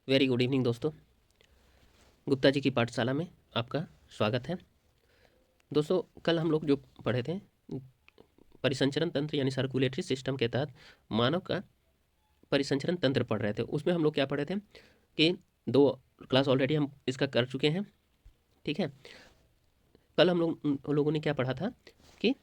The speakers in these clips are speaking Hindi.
वेरी गुड इवनिंग दोस्तों। गुप्ता जी की पाठशाला में आपका स्वागत है। दोस्तों, कल हम लोग जो पढ़े थे परिसंचरण तंत्र यानी सर्कुलेटरी सिस्टम के तहत मानव का परिसंचरण तंत्र पढ़ रहे थे। उसमें हम लोग क्या पढ़े थे कि 2 क्लास ऑलरेडी हम इसका कर चुके हैं। ठीक है, कल हम लोगों ने क्या पढ़ा था कि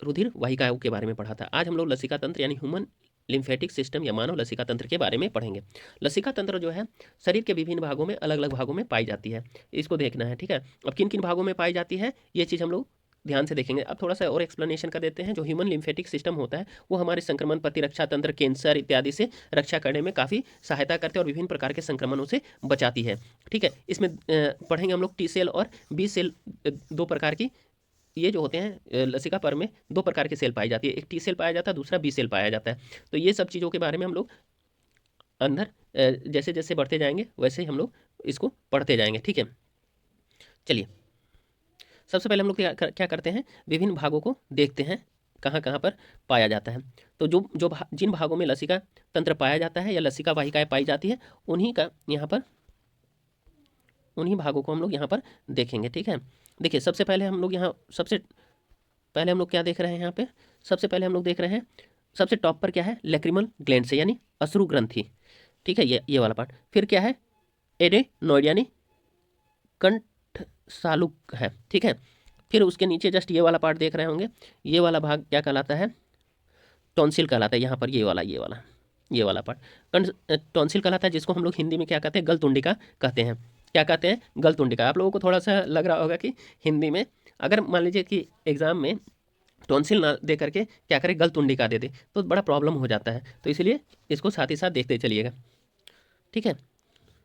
रुधिर वाहिकाओं के बारे में पढ़ा था। आज हम लोग लसिका तंत्र यानी ह्यूमन लिम्फेटिक सिस्टम या मानव लसिका तंत्र के बारे में पढ़ेंगे। लसिका तंत्र जो है शरीर के विभिन्न भागों में अलग अलग भागों में पाई जाती है, इसको देखना है। ठीक है, अब किन किन भागों में पाई जाती है ये चीज़ हम लोग ध्यान से देखेंगे। अब थोड़ा सा और एक्सप्लेनेशन कर देते हैं। जो ह्यूमन लिम्फेटिक सिस्टम होता है वो हमारे संक्रमण प्रतिरक्षा तंत्र, कैंसर इत्यादि से रक्षा करने में काफ़ी सहायता करते हैं और विभिन्न प्रकार के संक्रमणों से बचाती है। ठीक है, इसमें पढ़ेंगे हम लोग टी सेल और बी सेल, 2 प्रकार की ये जो होते हैं लसिका पर्व में 2 प्रकार की सेल पाई जाती है। एक टी सेल पाया जाता है, दूसरा बी सेल पाया जाता है। तो ये सब चीज़ों के बारे में हम लोग अंदर जैसे जैसे बढ़ते जाएंगे वैसे ही हम लोग इसको पढ़ते जाएंगे। ठीक है, चलिए सबसे पहले हम लोग क्या करते हैं, विभिन्न भागों को देखते हैं कहाँ कहाँ पर पाया जाता है। तो जिन भागों में लसिका तंत्र पाया जाता है या लसिका वाहिकाएँ पाई जाती है उन्हीं भागों को हम लोग यहाँ पर देखेंगे। ठीक है, देखिए सबसे पहले हम लोग क्या देख रहे हैं यहाँ पे। सबसे पहले हम लोग देख रहे हैं सबसे टॉप पर क्या है, लैक्रिमल ग्लैंड से यानी अश्रु ग्रंथि। ठीक है, ये वाला पार्ट। फिर क्या है, एडेनोइड यानी कंठ सालुक है। ठीक है, फिर उसके नीचे जस्ट ये वाला पार्ट देख रहे होंगे, ये वाला भाग क्या कहलाता है, टॉन्सिल कहलाता है। यहाँ पर ये वाला पार्ट टॉन्सिल कहलाता है, जिसको हम लोग हिंदी में क्या कहते हैं, गलतुंडिका कहते हैं। क्या कहते हैं, गलतुंडिका। आप लोगों को थोड़ा सा लग रहा होगा कि हिंदी में अगर मान लीजिए कि एग्जाम में टॉन्सिल ना दे करके क्या करें, गलतुंडिका दे दे तो बड़ा प्रॉब्लम हो जाता है। तो इसलिए इसको साथ ही साथ देखते चलिएगा। ठीक है,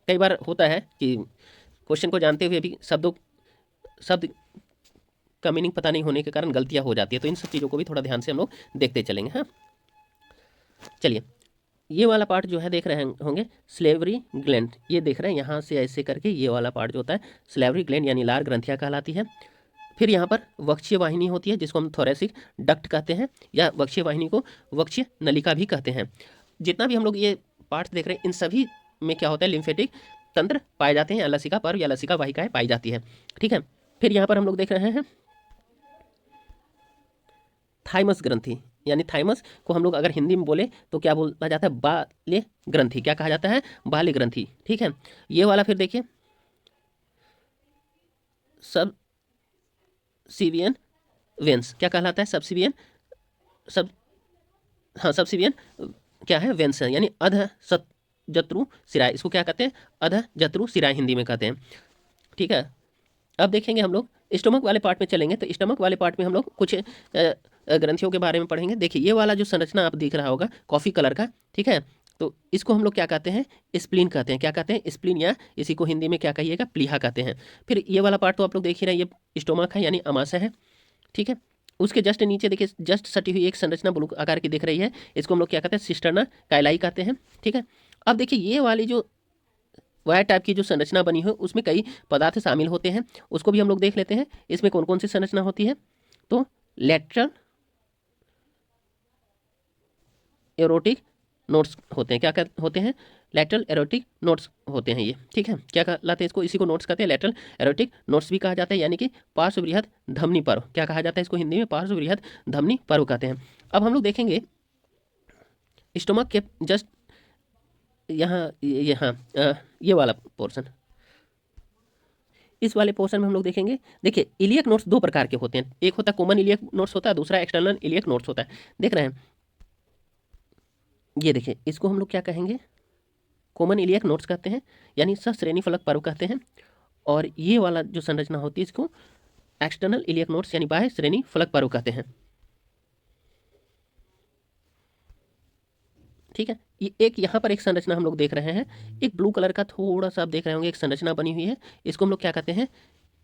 कई बार होता है कि क्वेश्चन को जानते हुए भी शब्द का मीनिंग पता नहीं होने के कारण गलतियां हो जाती है। तो इन सब चीज़ों को भी थोड़ा ध्यान से हम लोग देखते चलेंगे। हाँ, चलिए ये वाला पार्ट जो है देख रहे होंगे, स्लेवरी ग्लैंड। ये देख रहे हैं यहाँ से ऐसे करके, ये वाला पार्ट जो होता है स्लेवरी ग्लैंड यानी लार ग्रंथियाँ कहलाती है। फिर यहाँ पर वक्षीय वाहिनी होती है, जिसको हम थोरेसिक डक्ट कहते हैं, या वक्षीय वाहिनी को वक्षीय नलिका भी कहते हैं। जितना भी हम लोग ये पार्ट देख रहे हैं इन सभी में क्या होता है, लिम्फेटिक तंत्र पाए जाते हैं या लसिका पर्व या लसिका वाहिकाएँ पाई जाती है। ठीक है, फिर यहाँ पर हम लोग देख रहे हैं थाइमस ग्रंथि, यानी थाइमस को हम लोग अगर हिंदी में बोले तो क्या बोला जाता है, बाल्य ग्रंथि। क्या कहा जाता है, बाल्य ग्रंथि। ठीक है, ये वाला फिर देखिए सब सीवियन वेंस क्या कहलाता है, सबसिवियन क्या है, वेंस है, यानी अध जत्रु सिराय। इसको क्या कहते हैं, अध जत्रु सिराय हिंदी में कहते हैं। ठीक है, अब देखेंगे हम लोग स्टमक वाले पार्ट में चलेंगे। तो स्टमक वाले पार्ट में हम लोग कुछ ग्रंथियों के बारे में पढ़ेंगे। देखिए ये वाला जो संरचना आप दिख रहा होगा कॉफ़ी कलर का, ठीक है, तो इसको हम लोग क्या कहते हैं, स्प्लीन कहते हैं। क्या कहते हैं, स्प्लीन, या इसी को हिंदी में क्या कहिएगा, प्लीहा कहते हैं। फिर ये वाला पार्ट तो आप लोग देख ही रहे हैं, ये स्टोमक है यानी अमाशय है। ठीक है, उसके जस्ट नीचे देखिए जस्ट सटी हुई एक संरचना ब्लू आकार की दिख रही है, इसको हम लोग क्या कहते हैं, सिस्टर्ना काइलाई कहते हैं। ठीक है, अब देखिए ये वाली जो वायर टाइप की जो संरचना बनी है उसमें कई पदार्थ शामिल होते हैं, उसको भी हम लोग देख लेते हैं। इसमें कौन कौन सी संरचना होती है, तो लेटरल एरोटिक नोट्स होते हैं। क्या होते हैं, लेटरल एरोटिक नोट्स होते हैं ये। ठीक है, क्या कहलाते हैं इसको, इसी को नोट्स कहते हैं, लेटरल एरोटिक नोट्स भी कहा जाता है, यानी कि पार्श्वबृहत धमनी पर्व। क्या कहा जाता है इसको हिंदी में, पार्श्वबृहत धमनी पर्व कहते हैं। अब हम लोग देखेंगे स्टोमक के जस्ट ये वाला पोर्शन, इस वाले पोर्शन में हम लोग देखेंगे। देखिए इलियक नोट्स 2 प्रकार के होते हैं, एक होता है कॉमन इलियक नोट्स होता है, दूसरा एक्सटर्नल इलियक नोट्स होता है। देख रहे हैं, ये देखिए इसको हम लोग क्या कहेंगे, कॉमन इलियक नोट्स कहते हैं, यानी सश्रेणी फलक पर्व कहते हैं। और ये वाला जो संरचना होती है इसको एक्सटर्नल इलियक नोट्स यानी बाह्य श्रेणी फलक पर्व कहते हैं। ठीक है, ये एक यहाँ पर एक संरचना हम लोग देख रहे हैं, एक ब्लू कलर का थोड़ा सा आप देख रहे होंगे एक संरचना बनी हुई है, इसको हम लोग क्या कहते हैं,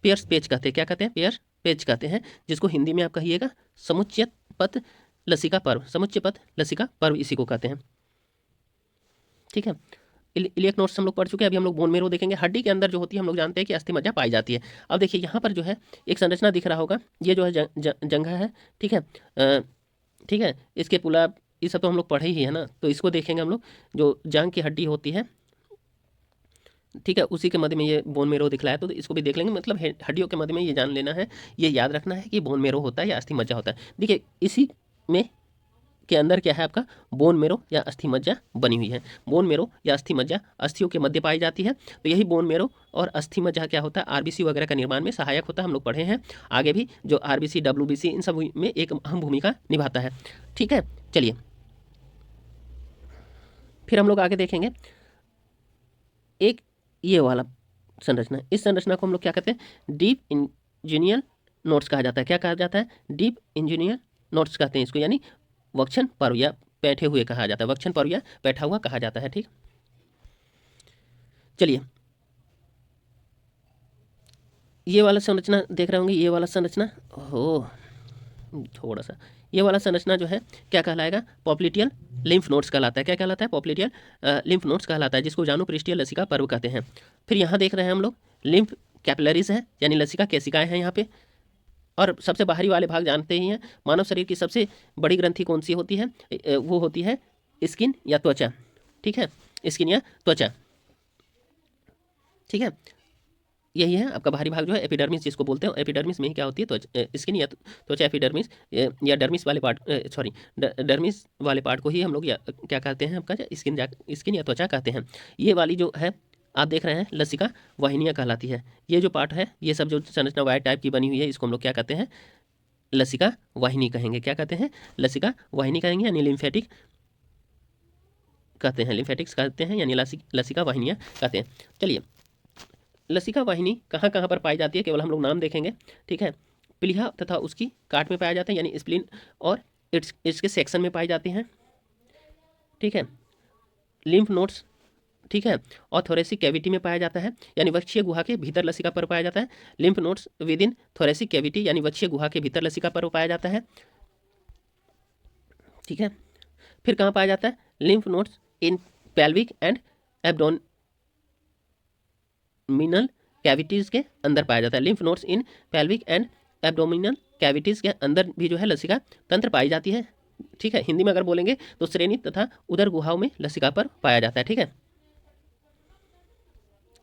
पेयर्स पेज कहते हैं। क्या कहते हैं, पेयर्स पेज कहते हैं, जिसको हिंदी में आप कहिएगा समुच्चय पथ लसिका पर्व, समुच्चय पथ लसिका पर्व इसी को कहते हैं। ठीक है, इलियक नोट्स हम लोग पढ़ चुके हैं। अभी हम लोग बोन मेरो देखेंगे। हड्डी के अंदर जो होती है हम लोग जानते हैं कि अस्थि मज्जा पाई जाती है। अब देखिए यहाँ पर जो है एक संरचना दिख रहा होगा, ये जो है जंघा है। ठीक है, ठीक है, इसके पुला ये सब तो हम लोग पढ़े ही है ना, तो इसको देखेंगे हम लोग। जो जांग की हड्डी होती है ठीक है, उसी के मध्य में ये बोन मेरो दिखलाया, तो इसको भी देख लेंगे। मतलब हड्डियों के मध्य में ये जान लेना है, ये याद रखना है कि बोन मेरो होता है या अस्थि मज्जा होता है। देखिए इसी में के अंदर क्या है, आपका बोन मेरो या अस्थि मज्जा बनी हुई है। बोन मेरो या अस्थि मज्जा अस्थियों के मध्य पाई जाती है, तो यही बोन मेरो और अस्थि मज्जा क्या होता है, आरबीसी वगैरह का निर्माण में सहायक होता है। हम लोग पढ़े हैं आगे भी, जो आरबीसी डब्ल्यूबीसी इन सब में एक अहम भूमिका निभाता है। ठीक है, चलिए फिर हम लोग आगे देखेंगे एक ये वाला संरचना। इस संरचना को हम लोग क्या कहते हैं, डीप इंजीनियर नोट्स कहा जाता है। क्या कहा जाता है, डीप इंजीनियर नोट्स कहते हैं इसको, यानी वक्षण पर्व या बैठे हुए कहा जाता है, वक्षण पर्व या बैठा हुआ कहा जाता है। ठीक, चलिए ये वाला संरचना देख रहे होंगे, ये वाला संरचना हो थोड़ा सा, ये वाला संरचना जो है क्या कहलाएगा, पॉप्लिटियल लिम्फ नोड्स कहलाता है। क्या कहलाता है, पॉप्लिटियल लिम्फ नोड्स कहलाता है, जिसको जानु पृष्ठीय लसिका पर्व कहते हैं। फिर यहाँ देख रहे हैं हम लोग लिम्फ कैपिलरीज है, यानी लसिका केशिकाएं हैं यहाँ पे। और सबसे बाहरी वाले भाग जानते ही हैं, मानव शरीर की सबसे बड़ी ग्रंथि कौन सी होती है, वो होती है स्किन या त्वचा। ठीक है, स्किन या त्वचा। ठीक है, यही है आपका बाहरी भाग जो है एपिडर्मिस जिसको बोलते हैं। एपिडर्मिस में ही क्या होती है, त्वचा, स्किन या त्वचा, एपिडर्मिस या डर्मिस वाले पार्ट, सॉरी डर्मिस वाले पार्ट को ही हम लोग क्या कहते हैं, आपका स्किन या त्वचा कहते हैं। ये वाली जो है आप देख रहे हैं लसिका वाहिनियाँ कहलाती है। ये जो पार्ट है, ये सब जो संरचना वायर टाइप की बनी हुई है, इसको हम लोग क्या कहते हैं, लसिका वाहिनी कहेंगे। क्या कहते हैं, लसिका वाहिनी कहेंगे, यानी लिम्फेटिक कहते हैं, लिम्फेटिक्स कहते हैं, यानी लसिका वाहिनियाँ कहते हैं। चलिए लसिका वाहिनी कहाँ कहाँ पर पाई जाती है, केवल हम लोग नाम देखेंगे। ठीक है, प्लीहा तथा उसकी काट में पाया जाता है, यानी स्प्लीन और इसके सेक्शन में पाई जाती हैं। ठीक है, लिम्फ नोड्स, ठीक है, और थोरेसिक कैविटी में पाया जाता है, यानी वक्षीय गुहा के भीतर लसिका पर्व पाया जाता है। Lymph nodes with in thoracic cavity, यानी वक्षीय गुहा के भीतर लसिका पर्व पाया जाता है। ठीक है, फिर कहाँ पाया जाता है, lymph nodes in pelvic and abdominal cavities के अंदर पाया जाता है। Lymph nodes in pelvic and abdominal cavities के अंदर भी जो है लसिका तंत्र पाई जाती है। ठीक है, हिंदी में अगर बोलेंगे तो श्रेणी तथा उदर गुहाओं में लसिका पर्व पाया जाता है। ठीक है,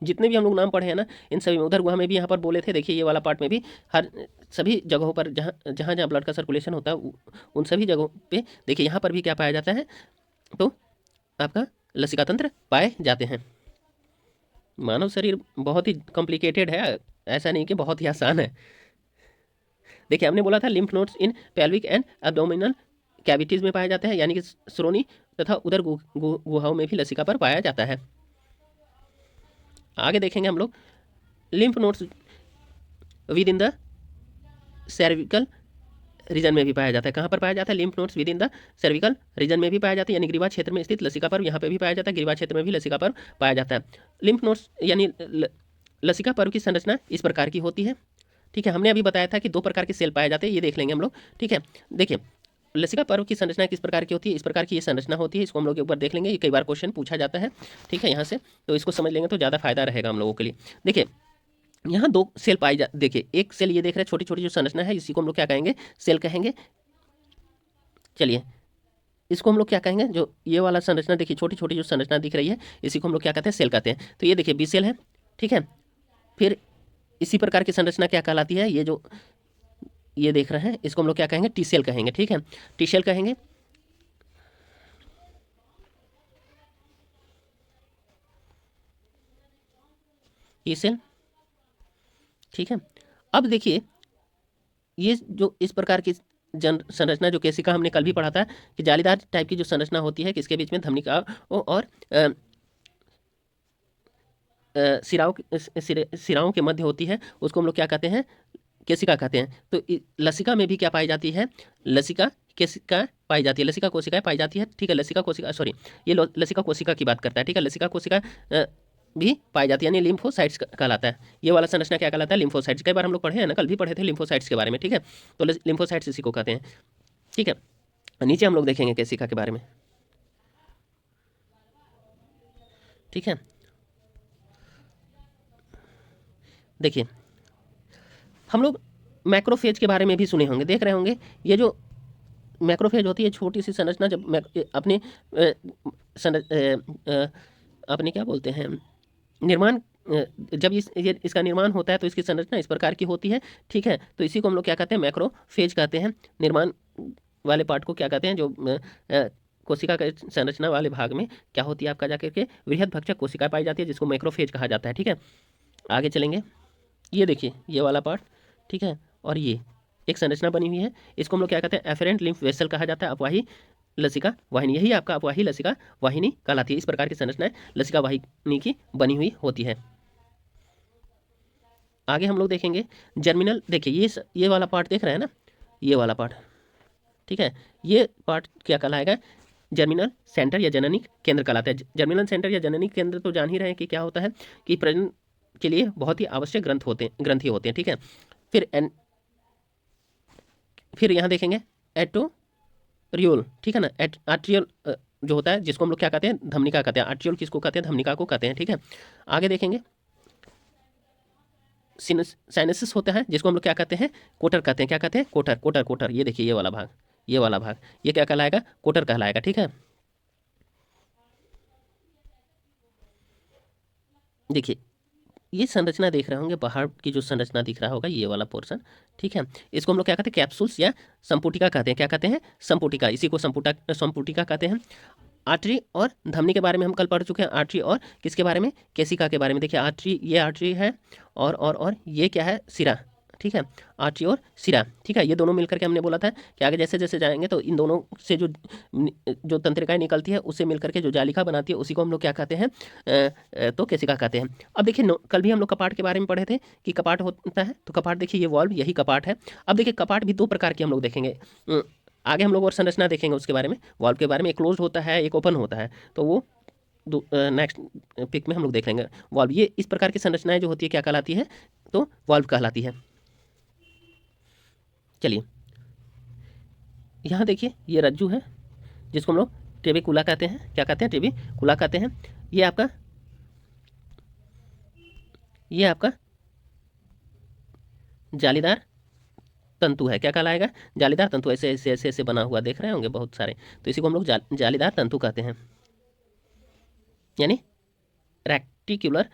जितने भी हम लोग नाम पढ़े हैं ना, इन सभी में, उधर गुहा में भी यहाँ पर बोले थे, देखिए ये वाला पार्ट में भी, हर सभी जगहों पर जहाँ जहाँ जहाँ ब्लड का सर्कुलेशन होता है उन सभी जगहों पे देखिए यहाँ पर भी क्या पाया जाता है, तो आपका लसिका तंत्र पाए जाते हैं। मानव शरीर बहुत ही कॉम्प्लिकेटेड है, ऐसा नहीं कि बहुत ही आसान है। देखिए हमने बोला था lymph nodes in pelvic and abdominal cavities में पाया जाता है, यानी कि श्रोणी तथा उदर गुहाओं में भी लसिका पर पाया जाता है। आगे देखेंगे हम लोग lymph nodes within the cervical region में भी पाया जाता है। कहाँ पर पाया जाता है, lymph nodes within the cervical region में भी पाया जाता है, यानी ग्रीवा क्षेत्र में स्थित लसिका पर्व यहाँ पे भी पाया जाता है, ग्रीवा क्षेत्र में भी लसिका पर्व पाया जाता है। लिम्फ नोड्स यानी लसिका पर्व की संरचना इस प्रकार की होती है। ठीक है, हमने अभी बताया था कि 2 प्रकार के सेल पाए जाते हैं, ये देख लेंगे हम लोग। ठीक है, देखिए लसिका पर्व की संरचना किस प्रकार की होती है, इस प्रकार की ये संरचना होती है, इसको हम लोग एक बार देख लेंगे, ये कई बार क्वेश्चन पूछा जाता है। ठीक है, यहाँ से तो इसको समझ लेंगे तो ज़्यादा फायदा रहेगा हम लोगों के लिए। देखिए यहाँ 2 सेल पाई जा, देखिए एक सेल ये देख रहे हैं, छोटी छोटी जो संरचना है, इसी को हम लोग क्या कहेंगे, सेल कहेंगे। चलिए इसको हम लोग क्या कहेंगे, जो ये वाला संरचना देखिए छोटी छोटी जो संरचना दिख रही है, इसी को हम लोग क्या कहते हैं, सेल कहते हैं। तो ये देखिए बी सेल है। ठीक है, फिर इसी प्रकार की संरचना क्या कहलाती है, ये जो ये देख रहे हैं, इसको हम लोग क्या कहेंगे, टी सेल कहेंगे। ठीक है, टी सेल कहेंगे। T cell. ठीक है, अब देखिए ये जो इस प्रकार की संरचना जो केशिका हमने कल भी पढ़ा था कि जालीदार टाइप की जो संरचना होती है, किसके बीच में, धमनिका और सिराओं के मध्य होती है, उसको हम लोग क्या कहते हैं, केशिका कहते हैं। तो लसिका में भी क्या पाई जाती है, लसिका केशिका पाई जाती है, लसिका कोशिकाएं पाई जाती है। ठीक है, लसिका कोशिका, सॉरी ये लसिका कोशिका की बात करता है। ठीक है, लसिका कोशिका भी पाई जाती है, यानी लिम्फोसाइट्स कहलाता है। ये वाला संरचना क्या कहलाता है, लिम्फोसाइट्स। कई बार हम लोग पढ़े हैं ना, कल भी पढ़े थे लिम्फोसाइट्स के बारे में। ठीक है, तो लिम्फोसाइट्स इसी को कहते हैं। ठीक है, नीचे हम लोग देखेंगे केशिका के बारे में। ठीक है, देखिए हम लोग मैक्रोफेज के बारे में भी सुने होंगे, देख रहे होंगे। ये जो मैक्रोफेज होती है, छोटी सी संरचना, जब अपने अपने क्या बोलते हैं, निर्माण जब इसका निर्माण होता है तो इसकी संरचना इस प्रकार की होती है, ठीक है। तो इसी को हम लोग क्या कहते हैं, मैक्रोफेज कहते हैं। निर्माण वाले पार्ट को क्या कहते हैं, जो कोशिका के संरचना वाले भाग में क्या होती है आपका जाकर के वृहद भक्षक कोशिका पाई जाती है, जिसको मैक्रोफेज कहा जाता है, ठीक है। आगे चलेंगे, ये देखिए ये वाला पार्ट, ठीक है, और ये एक संरचना बनी हुई है, इसको हम लोग क्या कहते हैं, एफेरेंट लिम्फ वेसल कहा जाता है, अपवाही लसिका वाहिनी, यही आपका अपवाही लसिका वाहिनी कहलाती है। इस प्रकार की संरचनाएं लसिका वाहिनी की बनी हुई होती है। आगे हम लोग देखेंगे जर्मिनल, देखिए ये वाला पार्ट देख रहे हैं ना, ये वाला पार्ट, ठीक है, ये पार्ट क्या कहलाएगा, जर्मिनल सेंटर या जननिक केंद्र कहलाता है। जर्मिनल सेंटर या जननिक केंद्र तो जान ही रहे हैं कि क्या होता है, कि प्रजनन के लिए बहुत ही आवश्यक ग्रंथि होते हैं, ठीक है। फिर यहाँ देखेंगे एटोरियोल, ठीक है ना, आर्ट्रियोल जो होता है, जिसको हम लोग क्या कहते हैं, धमनिका कहते हैं। आर्ट्रियोल किसको कहते हैं, धमनिका को कहते हैं, ठीक है। आगे देखेंगे साइनसिस होता है, जिसको हम लोग क्या कहते हैं, कोटर कहते हैं। क्या कहते हैं, कोटर कोटर कोटर। ये देखिए ये वाला भाग, ये वाला भाग, ये क्या कहलाएगा, कोटर कहलाएगा, ठीक है। देखिए ये संरचना देख रहे होंगे, बाहर की जो संरचना दिख रहा होगा, ये वाला पोर्शन, ठीक है, इसको हम लोग क्या कहते हैं, कैप्सूल्स या संपुटिका कहते हैं। क्या कहते हैं, संपुटिका, इसी को संपुटिका कहते हैं। आर्टरी और धमनी के बारे में हम कल पढ़ चुके हैं। आर्टरी और किसके बारे में, केसिका के बारे में। देखिए आर्टरी, ये आर्टरी है, और ये क्या है, सिरा, ठीक है, आर्टरी और सिरा, ठीक है। ये दोनों मिलकर के हमने बोला था कि आगे जैसे जैसे जाएंगे तो इन दोनों से जो तंत्रिकाएं निकलती है, उससे मिलकर के जो जालिका बनाती है, उसी को हम लोग क्या कहते हैं, तो केसिका कहते हैं। अब देखिए कल भी हम लोग कपाट के बारे में पढ़े थे कि कपाट होता है, तो कपाट देखिए ये वॉल्व, यही कपाट है। अब देखिए कपाट भी दो प्रकार के हम लोग देखेंगे, आगे हम लोग और संरचना देखेंगे उसके बारे में। वॉल्व के बारे में एक क्लोज होता है, एक ओपन होता है, तो वो नेक्स्ट पिक में हम लोग देख लेंगे। वॉल्व, ये इस प्रकार की संरचनाएं जो होती है क्या कहलाती है, तो वॉल्व कहलाती है। चलिए यहाँ देखिए ये रज्जु है, जिसको हम लोग ट्रेबेकुला कहते हैं। क्या कहते हैं, ट्रेबेकुला कहते हैं। ये आपका जालीदार तंतु है। क्या कहलाएगा, जालीदार तंतु। ऐसे ऐसे ऐसे ऐसे बना हुआ देख रहे होंगे बहुत सारे, तो इसी को हम लोग जालीदार तंतु कहते हैं, यानी रेक्टिकुलर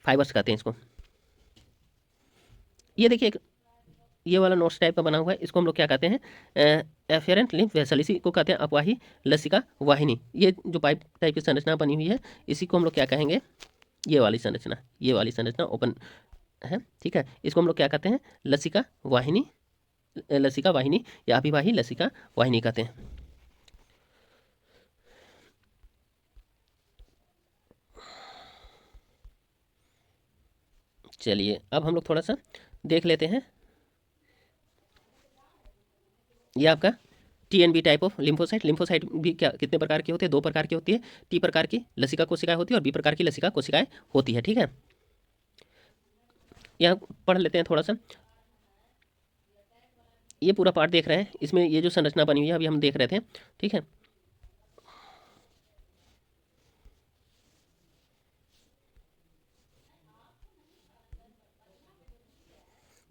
फाइबर्स कहते हैं इसको। ये देखिए ये वाला नोट्स टाइप का बना हुआ है, इसको हम लोग क्या कहते हैं, एफेरेंट लिम्फ वेसल, इसी को कहते हैं अपवाही लसिका वाहिनी। ये जो पाइप टाइप की संरचना बनी हुई है, इसी को हम लोग क्या कहेंगे, ये वाली संरचना ओपन है, ठीक है। इसको हम लोग क्या कहते हैं, लसिका वाहिनी या अभिवाही लसिका वाहिनी कहते हैं। चलिए अब हम लोग थोड़ा सा देख लेते हैं, ये आपका TNB type of lymphocyte. Lymphocyte भी क्या कितने प्रकार की होती है, दो प्रकार की होती है। T प्रकार की लसिका कोशिकाएं होती है और B प्रकार की लसिका कोशिकाएं होती है, ठीक है। यहाँ पढ़ लेते हैं थोड़ा सा, ये पूरा पार्ट देख रहे हैं, इसमें ये जो संरचना बनी हुई है अभी हम देख रहे थे, ठीक है।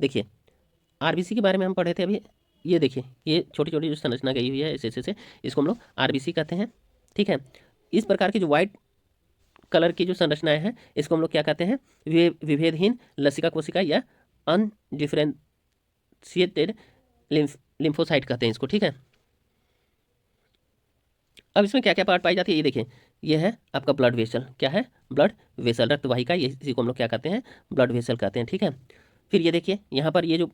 देखिए RBC के बारे में हम पढ़े थे अभी, ये देखिए ये छोटी छोटी जो संरचना गई हुई है ऐसे ऐसे से, इसको हम लोग RBC कहते हैं, ठीक है। इस प्रकार की जो व्हाइट कलर की जो संरचनाएं हैं, इसको हम लोग क्या कहते हैं, विभेदहीन लसिका कोशिका या अनडिफरेंशिएटेड लिम्फोसाइट कहते हैं इसको, ठीक है। अब इसमें क्या क्या पार्ट पाई जाती है, ये देखिए ये है आपका ब्लड वेसल। क्या है, ब्लड वेसल, रक्तवाहिका, इसी को हम लोग क्या कहते हैं, ब्लड वेसल कहते हैं, ठीक है। फिर ये देखिए यहाँ पर ये जो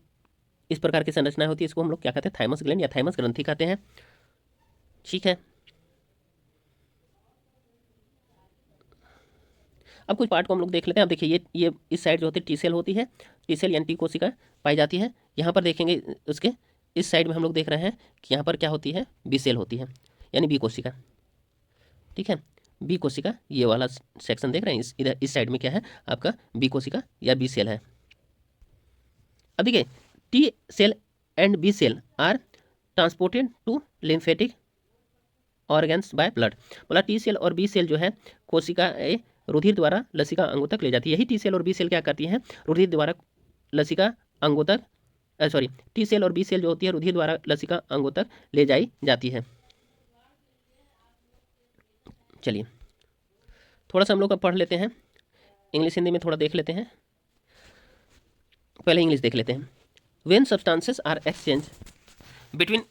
इस प्रकार की संरचना होती है, इसको हम लोग क्या कहते हैं, थाइमस ग्लैंड या थाइमस ग्रंथि कहते हैं, ठीक है। अब कुछ पार्ट को हम लोग देख लेते हैं। अब देखिए ये इस साइड जो होती है T सेल होती है, T सेल यानी T कोशिका पाई जाती है। यहाँ पर देखेंगे उसके इस साइड में हम लोग देख रहे हैं कि यहाँ पर क्या होती है, B सेल होती है, यानी B कोशिका, ठीक है। B कोशिका, ये वाला सेक्शन देख रहे हैं, इधर इस साइड में क्या है आपका B कोशिका या B सेल है। अब देखिए T cell and B cell are transported to lymphatic organs by blood. बोला T सेल और B सेल जो है कोशिका रुधिर द्वारा लसिका अंगों तक ले जाती है। यही T सेल और B सेल क्या करती हैं, रुधिर द्वारा लसिका अंगों तक, सॉरी T सेल और B सेल जो होती है रुधिर द्वारा लसिका अंगों तक ले जाई जाती है। चलिए थोड़ा सा हम लोग अब पढ़ लेते हैं इंग्लिश हिंदी में थोड़ा देख लेते हैं, पहले इंग्लिश देख लेते हैं। When substances are exchange between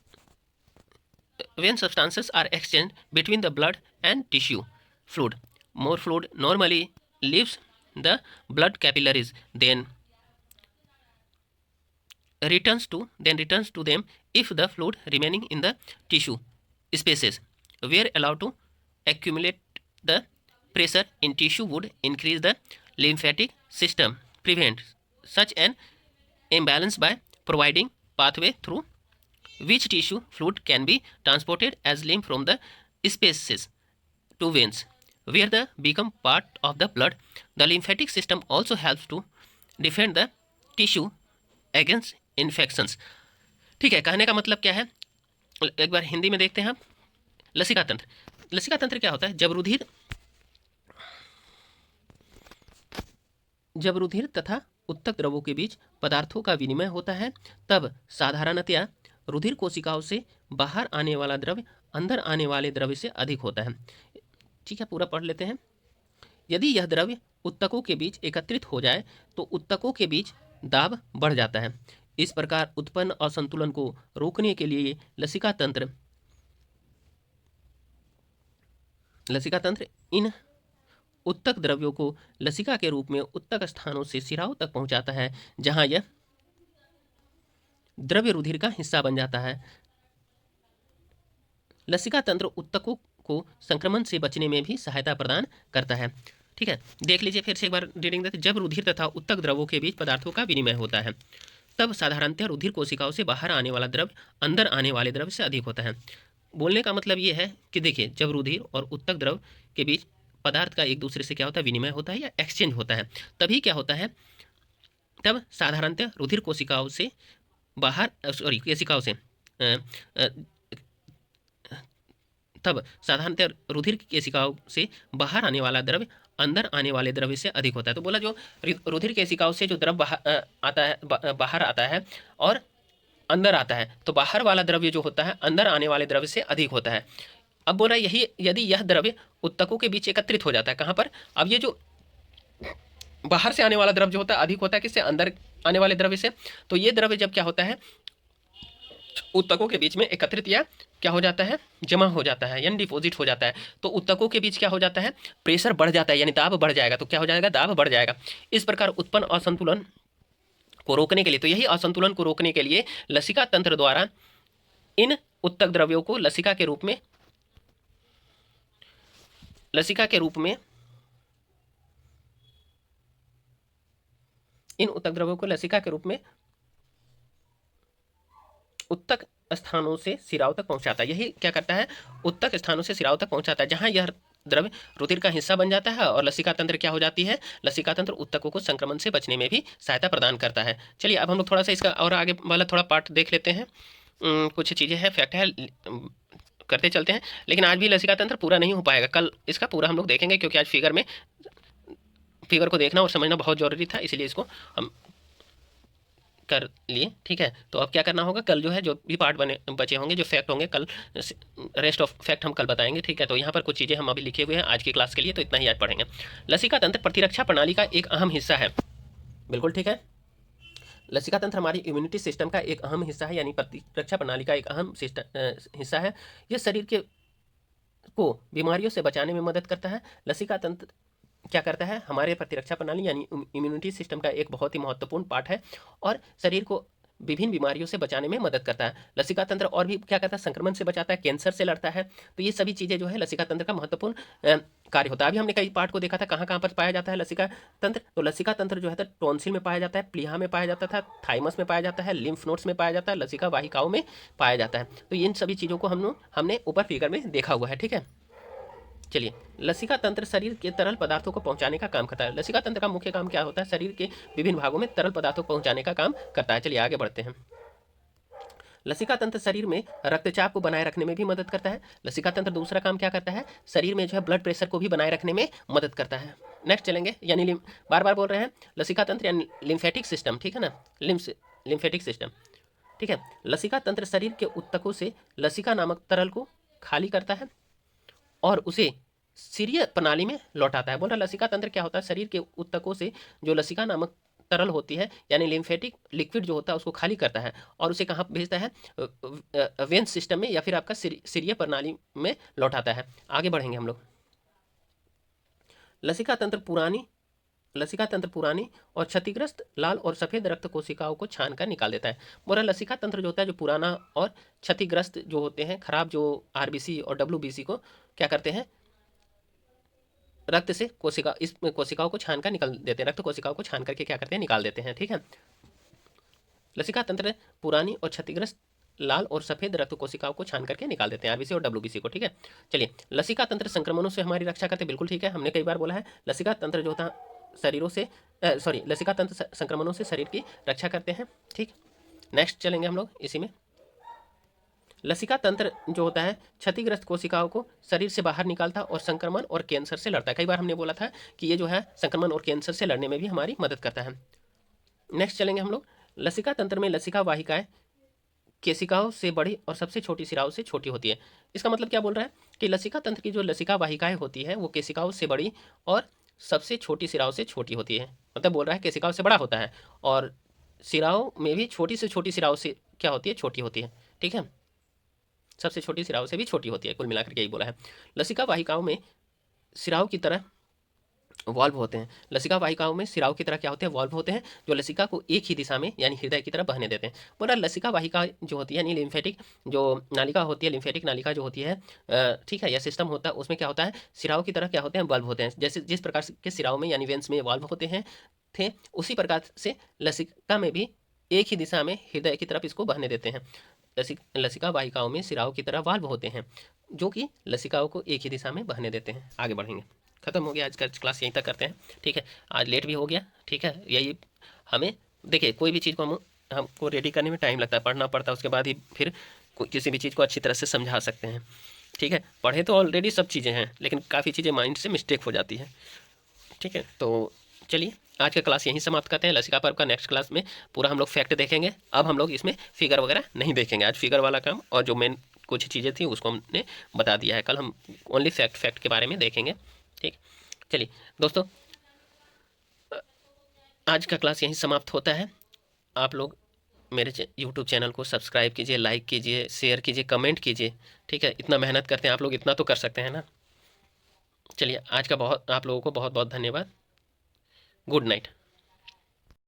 when substances are exchanged between the blood and tissue fluid, more fluid normally leaves the blood capillaries, then returns to them. If the fluid remaining in the tissue spaces were allowed to accumulate, the pressure in tissue would increase. The lymphatic system prevents such an imbalance by providing pathway through which tissue fluid can be transported as lymph from the spaces to veins, where they become part of the blood. The lymphatic system also helps to defend the tissue against infections. ठीक है, कहने का मतलब क्या है, एक बार हिंदी में देखते हैं हम। लसिका तंत्र, लसिका तंत्र क्या होता है, जब रुधिर तथा उत्तक द्रवों के बीच पदार्थों का विनिमय होता है, तब साधारणतया रुधिर कोशिकाओं से बाहर आने वाला द्रव्य अंदर आने वाले द्रव्य से अधिक होता है। ठीक है, पूरा पढ़ लेते हैं। यदि यह द्रव्य उत्तकों के बीच एकत्रित हो जाए तो उत्तकों के बीच दाब बढ़ जाता है। इस प्रकार उत्पन्न असंतुलन को रोकने के लिए लसिका तंत्र इन उत्तक द्रव्यों को लसिका के रूप में उत्तक स्थानों से सिराओं तक पहुंचाता है, जहां यह द्रव्य रुधिर का हिस्सा बन जाता है। लसिका तंत्र उत्तकों को संक्रमण से बचने में भी सहायता प्रदान करता है। ठीक है, देख लीजिए फिर से एक बार रीडिंग देते। जब रुधिर तथा उत्तक द्रवों के बीच पदार्थों का विनिमय होता है, तब साधारणतः रुधिर कोशिकाओं से बाहर आने वाला द्रव्य अंदर आने वाले द्रव्य से अधिक होता है। बोलने का मतलब ये है कि देखिए, जब रुधिर और उत्तक द्रव के बीच पदार्थ का एक दूसरे से क्या होता है, विनिमय होता है या एक्सचेंज होता है, तभी क्या होता है, तब साधारणतः रुधिर कोशिकाओं से बाहर कोशिकाओं से तब साधारणतः रुधिर केशिकाओं से बाहर आने वाला द्रव्य अंदर आने वाले द्रव्य से अधिक होता है। तो बोला जो रुधिर केशिकाओं से जो द्रव बाहर आता है और अंदर आता है, तो बाहर वाला द्रव्य जो होता है अंदर आने वाले द्रव्य से अधिक होता है। अब बोला यही, यदि यह द्रव्य उत्तकों के बीच एकत्रित हो जाता है, कहाँ पर, अब ये जो बाहर से आने वाला द्रव्य जो होता है अधिक होता है किससे, अंदर आने वाले द्रव्य से। तो ये द्रव्य जब क्या होता है, उत्तकों के बीच में एकत्रित या क्या हो जाता है, जमा हो जाता है, यानी डिपॉजिट हो जाता है, तो उत्तकों के बीच क्या हो जाता है, प्रेशर बढ़ जाता है, यानी दाब बढ़ जाएगा। तो क्या हो जाएगा, दाब बढ़ जाएगा। इस प्रकार उत्पन्न असंतुलन को रोकने के लिए, तो यही असंतुलन को रोकने के लिए लसिका तंत्र द्वारा इन उत्तक द्रव्यों को लसिका के रूप में इन उत्तक द्रव्यों को लसिका के रूप में उत्तक स्थानों से सिराओं तक पहुंचाता है। यही क्या करता है, उत्तक स्थानों से सिराओं तक पहुंचाता है, जहां यह द्रव्य रुधिर का हिस्सा बन जाता है और लसिका तंत्र क्या हो जाती है, लसिका तंत्र उत्तकों को संक्रमण से बचने में भी सहायता प्रदान करता है। चलिए अब हम लोग थोड़ा सा इसका और आगे वाला थोड़ा पार्ट देख लेते हैं। कुछ चीज़ें हैं, फैक्ट है, करते चलते हैं, लेकिन आज भी लसिका तंत्र पूरा नहीं हो पाएगा। कल इसका पूरा हम लोग देखेंगे, क्योंकि आज फिगर को देखना और समझना बहुत ज़रूरी था, इसलिए इसको हम कर लिए। ठीक है, तो अब क्या करना होगा, कल जो है जो भी पार्ट बचे होंगे, जो फैक्ट होंगे, कल रेस्ट ऑफ फैक्ट हम कल बताएंगे। ठीक है, तो यहाँ पर कुछ चीज़ें हम अभी लिखे हुए हैं आज की क्लास के लिए, तो इतना ही आज पढ़ेंगे। लसिका तंत्र प्रतिरक्षा प्रणाली का एक अहम हिस्सा है। बिल्कुल ठीक है, लसिका तंत्र हमारी इम्यूनिटी सिस्टम का एक अहम हिस्सा है, यानी प्रतिरक्षा प्रणाली का एक अहम हिस्सा है। यह शरीर को बीमारियों से बचाने में मदद करता है। लसिका तंत्र क्या करता है, हमारे प्रतिरक्षा प्रणाली यानी इम्यूनिटी सिस्टम का एक बहुत ही महत्वपूर्ण पार्ट है और शरीर को विभिन्न बीमारियों से बचाने में मदद करता है। लसिका तंत्र और भी क्या करता है, संक्रमण से बचाता है, कैंसर से लड़ता है। तो ये सभी चीज़ें जो है लसिका तंत्र का महत्वपूर्ण कार्य होता है। अभी हमने कई पार्ट को देखा था, कहाँ कहाँ पर पाया जाता है लसिका तंत्र। तो लसिका तंत्र जो है टॉन्सिल में पाया जाता है, प्लीहा में पाया जाता था, थाइमस में पाया जाता है, लिम्फ नोड्स में पाया जाता है, लसिका वाहिकाओं में पाया जाता है। तो इन सभी चीज़ों को हमने ऊपर फिगर में देखा हुआ है। ठीक है, चलिए, लसिका तंत्र शरीर के तरल पदार्थों को पहुंचाने का काम करता है। लसिका तंत्र का मुख्य काम क्या होता है, शरीर के विभिन्न भागों में तरल पदार्थों को पहुंचाने का काम करता है। चलिए आगे बढ़ते हैं। लसिका तंत्र शरीर में रक्तचाप को बनाए रखने में भी मदद करता है। लसिका तंत्र दूसरा काम क्या करता है, शरीर में जो है ब्लड प्रेशर को भी बनाए रखने में मदद करता है। नेक्स्ट चलेंगे, यानी बार बार बोल रहे हैं, लसिका तंत्र यानी लिम्फेटिक सिस्टम, ठीक है ना, लिम्फेटिक सिस्टम। ठीक है, लसिका तंत्र शरीर के उत्तकों से लसिका नामक तरल को खाली करता है और उसे सिरीय प्रणाली में लौटाता है। बोल रहा लसिका तंत्र क्या होता है, शरीर के ऊतकों से जो लसिका नामक तरल होती है यानी लिम्फेटिक लिक्विड जो होता है उसको खाली करता है और उसे कहाँ भेजता है, वेन सिस्टम में या फिर आपका सिरीय प्रणाली में लौटाता है। आगे बढ़ेंगे हम लोग। लसिका तंत्र पुरानी और क्षतिग्रस्त लाल और सफ़ेद रक्त कोशिकाओं को छान कर निकाल देता है। बोला लसिका तंत्र जो होता है जो पुराना और क्षतिग्रस्त जो होते हैं, खराब जो आरबीसी और डब्ल्यूबीसी को क्या करते हैं, रक्त से इस कोशिकाओं को छान कर निकाल देते हैं, रक्त कोशिकाओं को छान करके क्या करते हैं, निकाल देते हैं। ठीक है, लसिका तंत्र पुरानी और क्षतिग्रस्त लाल और सफ़ेद रक्त कोशिकाओं को छान करके निकाल देते हैं, आरबीसी और डब्ल्यूबीसी को। ठीक है, चलिए लसिका तंत्र संक्रमणों से हमारी रक्षा करते, बिल्कुल ठीक है, हमने कई बार बोला है लसिका तंत्र जो होता शरीरों से लसिका तंत्र संक्रमणों से शरीर की रक्षा करते हैं। ठीक, नेक्स्ट चलेंगे हम लोग इसी में। लसिका तंत्र जो होता है क्षतिग्रस्त कोशिकाओं को शरीर से बाहर निकालता और संक्रमण और कैंसर से लड़ता है। कई बार हमने बोला था कि ये जो है संक्रमण और कैंसर से लड़ने में भी हमारी मदद करता है। नेक्स्ट चलेंगे हम लोग। लसिका तंत्र में लसिका वाहिकाएं केशिकाओं से बड़ी और सबसे छोटी सिराओं से छोटी होती है। इसका मतलब क्या बोल रहा है कि लसिका तंत्र की जो लसिका वाहिकाएं होती है वो केशिकाओं से बड़ी और सबसे छोटी सिराओं से छोटी होती है। मतलब बोल रहा है केशिकाओं से बड़ा होता है और सिराओं में भी छोटी से छोटी सिराओं से क्या होती है, छोटी होती है। ठीक है, सबसे छोटी सिराओं से भी छोटी होती है, कुल मिलाकर के यही बोला है। लसिका वाहिकाओं में सिराओं की तरह वॉल्व होते हैं। लसिका वाहिकाओं में सिराओं की तरह क्या होते हैं, वॉल्व होते हैं जो लसिका को एक ही दिशा में यानी हृदय की तरफ बहने देते हैं। बोला लसिका वाहिका जो होती है यानी लिम्फेटिक जो नालिका होती है, लिम्फेटिक नालिका जो होती है, ठीक है, यह सिस्टम होता है, उसमें क्या होता है, सिराओं की तरह क्या होते हैं, वॉल्व होते हैं। जैसे जिस प्रकार के सिराओं में यानी वेंस में वॉल्व होते हैं थे, उसी प्रकार से लसिका में भी एक ही दिशा में हृदय की तरफ इसको बहने देते हैं। लसिका वाहिकाओं में सिराओं की तरह वाल्व होते हैं जो कि लसिकाओं को एक ही दिशा में बहने देते हैं। आगे बढ़ेंगे, खत्म हो गया आज का क्लास, यहीं तक करते हैं। ठीक है, आज लेट भी हो गया। ठीक है, यही हमें देखिए कोई भी चीज़ को हमको रेडी करने में टाइम लगता है, पढ़ना पड़ता है, उसके बाद ही फिर किसी भी चीज़ को अच्छी तरह से समझा सकते हैं। ठीक है, पढ़े तो ऑलरेडी सब चीज़ें हैं लेकिन काफ़ी चीज़ें माइंड से मिस्टेक हो जाती है। ठीक है, तो चलिए आज का क्लास यहीं समाप्त करते हैं। लसिका पर्व का नेक्स्ट क्लास में पूरा हम लोग फैक्ट देखेंगे। अब हम लोग इसमें फिगर वगैरह नहीं देखेंगे, आज फिगर वाला काम और जो मेन कुछ चीज़ें थी उसको हमने बता दिया है। कल हम ओनली फैक्ट के बारे में देखेंगे। ठीक, चलिए दोस्तों आज का क्लास यहीं समाप्त होता है। आप लोग मेरे यूट्यूब चैनल को सब्सक्राइब कीजिए, लाइक कीजिए, शेयर कीजिए, कमेंट कीजिए। ठीक है, इतना मेहनत करते हैं आप लोग, इतना तो कर सकते हैं ना। चलिए आज का आप लोगों को बहुत बहुत धन्यवाद। Good night.